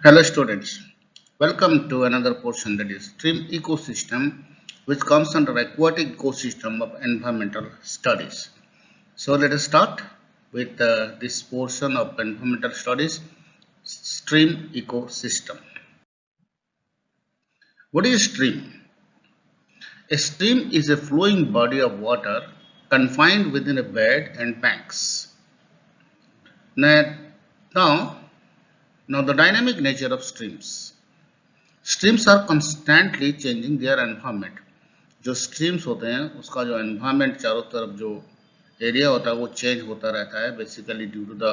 Hello students, welcome to another portion that is stream ecosystem which comes under aquatic ecosystem of environmental studies. So let us start with this portion of environmental studies, stream ecosystem. What is a stream? A stream is a flowing body of water confined within a bed and banks. Now, now, now the dynamic nature of streams. Streams are constantly changing their environment. जो streams होते हैं उसका जो environment चारों तरफ जो area होता है वो चेंज होता रहता है basically due to the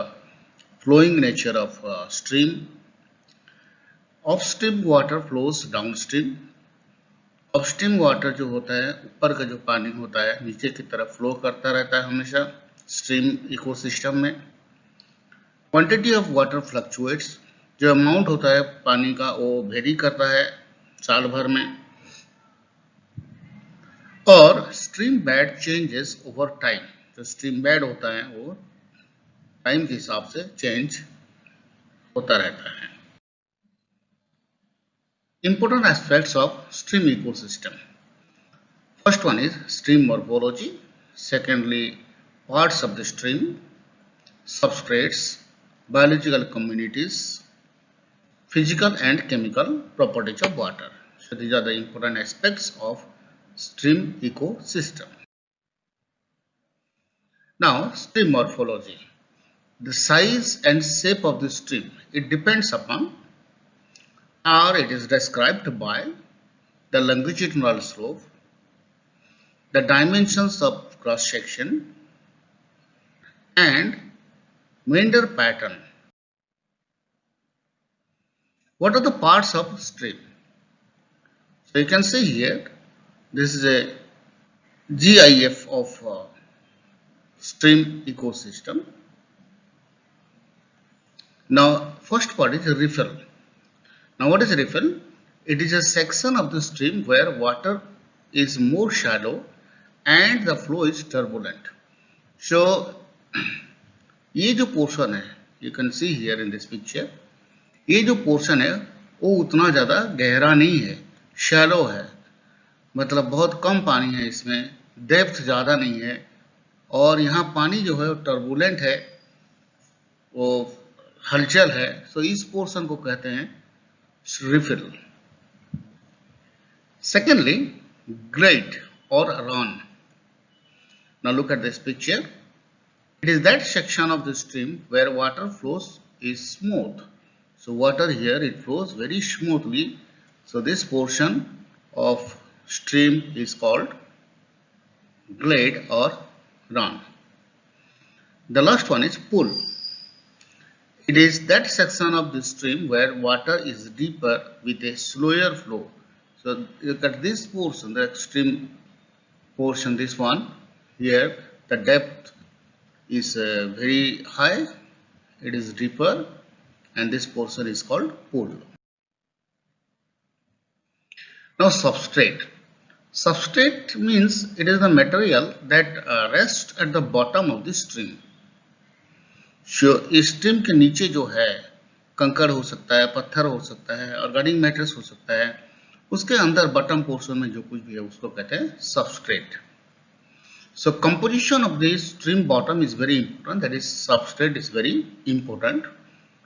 flowing nature of stream. Of stream water flows downstream. Of stream water जो होता है ऊपर का जो पानी होता है नीचे की तरफ फ्लो करता रहता है हमेशा स्ट्रीम इकोसिस्टम में. Quantity of water fluctuates. जो अमाउंट होता है पानी का वो वेरी करता है साल भर में. और stream bed changes over time. जो स्ट्रीम बेड होता है वो टाइम के हिसाब से चेंज होता रहता है. Important aspects of stream ecosystem. First one is stream morphology. Secondly parts of the stream, substrates, biological communities, physical and chemical properties of water. So these are the important aspects of stream ecosystem. Now stream morphology. The size and shape of the stream, it depends upon or it is described by the longitudinal slope, the dimensions of cross section and meander pattern. What are the parts of stream? So you can see here, this is a GIF of stream ecosystem. Now first part is refill. Now what is refill? It is a section of the stream where water is more shallow and the flow is turbulent. So ये जो portion है, you can see here in this picture, ये जो portion है वो उतना ज़्यादा गहरा नहीं है, शैलो है, मतलब बहुत कम पानी है इसमें, डेप्थ ज़्यादा नहीं है और यहाँ पानी जो है वो टर्बुलेंट है, वो हलचल है. सो इस पोर्शन को कहते हैं रिफिल. सेकेंडली ग्लेड और run. Now look at this picture. It is that section of the stream where water flows is smooth. So water here it flows very smoothly. So this portion of stream is called glade or run. The last one is pool. It is that section of the stream where water is deeper with a slower flow. So look at this portion, the extreme portion, this one here, the depth is very high, it is deeper, and this portion is called pool. Now substrate. Substrate means it is the material that rests at the bottom of the stream. So इस stream के नीचे जो है कंकड़ हो सकता है, पत्थर हो सकता है, ऑर्गेनिक मैटर्स हो सकता है, उसके अंदर बॉटम पोर्शन में जो कुछ भी है उसको कहते हैं substrate. So composition of the stream bottom is very important, that is substrate is very important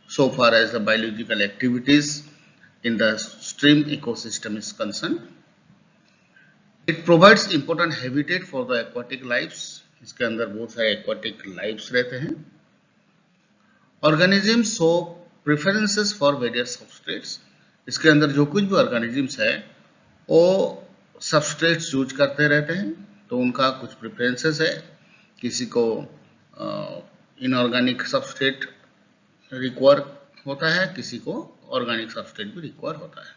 so far as the biological activities in the stream ecosystem is concerned. It provides important habitat for the aquatic lives. इसके अंदर बहुत सारे aquatic lives रहते हैं. Organisms show preferences for various substrates. इसके अंदर जो कुछ भी organisms है वो substrates यूज करते रहते हैं, तो उनका कुछ प्रेफरेंसेस है. किसी को इनऑर्गेनिक सबस्ट्रेट रिक्वायर होता है, किसी को ऑर्गेनिक सबस्ट्रेट भी रिक्वायर होता है.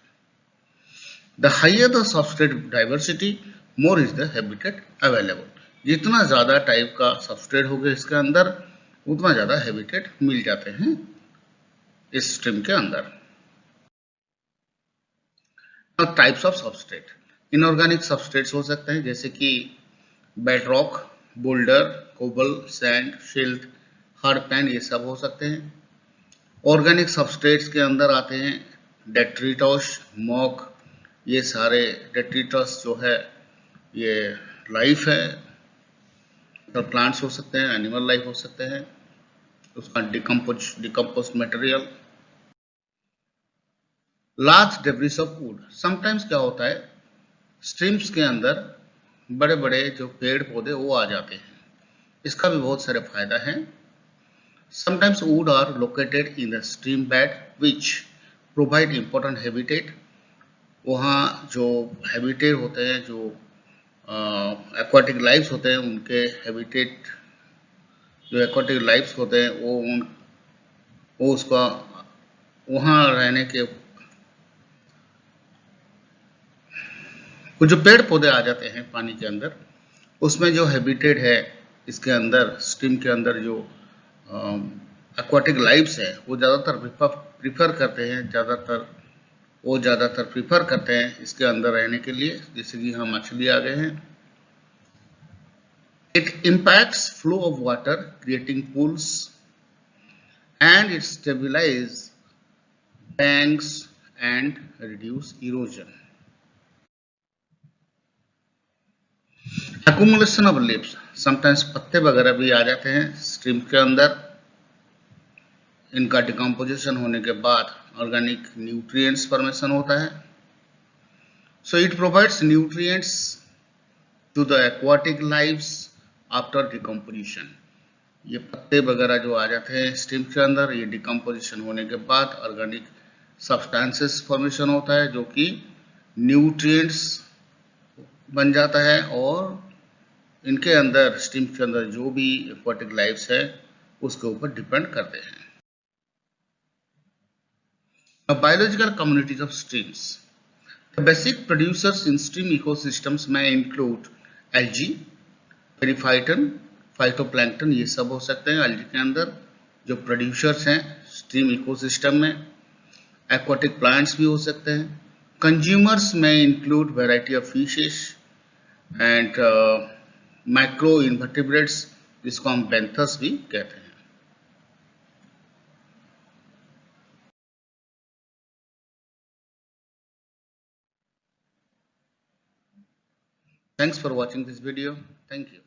The higher the substrate diversity more is the habitat available. जितना ज़्यादा टाइप का सबस्ट्रेट होगा इसके अंदर उतना ज़्यादा हैबिटेट मिल जाते हैं इस स्ट्रीम के अंदर. Types of substrate. Inorganic substrates हो सकते हैं जैसे कि bedrock, boulder, cobble, sand, silt, hard pan, ये सब हो सकते हैं. ऑर्गेनिक सबस्ट्रेट्स के अंदर आते हैं डेट्रिटस, मॉक, ये सारे डेट्रिटस जो है ये लाइफ है, तो प्लांट्स हो सकते हैं, एनिमल लाइफ हो सकते हैं, उसका decompose material. Large debris of would, sometimes क्या होता है स्ट्रीम्स के अंदर बड़े बड़े जो पेड़ पौधे वो आ जाते हैं, इसका भी बहुत सारे फायदा है। Sometimes wood are located in the stream bed which provide important habitat, वहाँ जो हैबिटेट होते हैं, जो एक्वाटिक लाइफ्स होते हैं, उनके हैबिटेट जो एक्वाटिक लाइफ्स होते हैं वो उसका वहाँ रहने के कुछ जो पेड़ पौधे आ जाते हैं पानी के अंदर, उसमें जो हैबिटेट है इसके अंदर स्ट्रीम के अंदर जो एक्वाटिक लाइफ्स है वो ज़्यादातर प्रीफर करते हैं, ज़्यादातर प्रीफर करते हैं इसके अंदर रहने के लिए, जैसे कि हम मछली आ गए हैं। It impacts flow of water creating pools and it stabilize banks and reduce erosion. Accumulation of leaves, sometimes पत्ते वगैरह भी आ जाते हैं स्ट्रीम के अंदर, इनका डिकम्पोजिशन होने के बाद ऑर्गेनिक न्यूट्रिएंट्स फॉर्मेशन होता है। So it provides nutrients to the aquatic lives after decomposition. ये पत्ते वगैरह जो आ जाते हैं स्ट्रीम के अंदर, ये डिकम्पोजिशन होने के बाद ऑर्गेनिक सब्सटेंसेस फॉर्मेशन होता है जो कि न्यूट्रिएंट्स बन जाता है, और इनके अंदर स्ट्रीम के अंदर जो भी एक्वाटिक लाइफ्स है उसके ऊपर डिपेंड करते हैं। Biological communities of streams, the basic producers in stream ecosystems में इंक्लूड एल्गी, पेरिफाइटन, फाइटोप्लैंक्टन, ये सब हो सकते हैं एल्गी के अंदर जो प्रोड्यूसर्स हैं स्ट्रीम इकोसिस्टम में। एक्वाटिक प्लांट्स भी हो सकते हैं। कंज्यूमर्स में include variety of fishes and micro invertebrates, जिसको हम बेंथस भी कहते हैं। Thanks for watching this video. Thank you.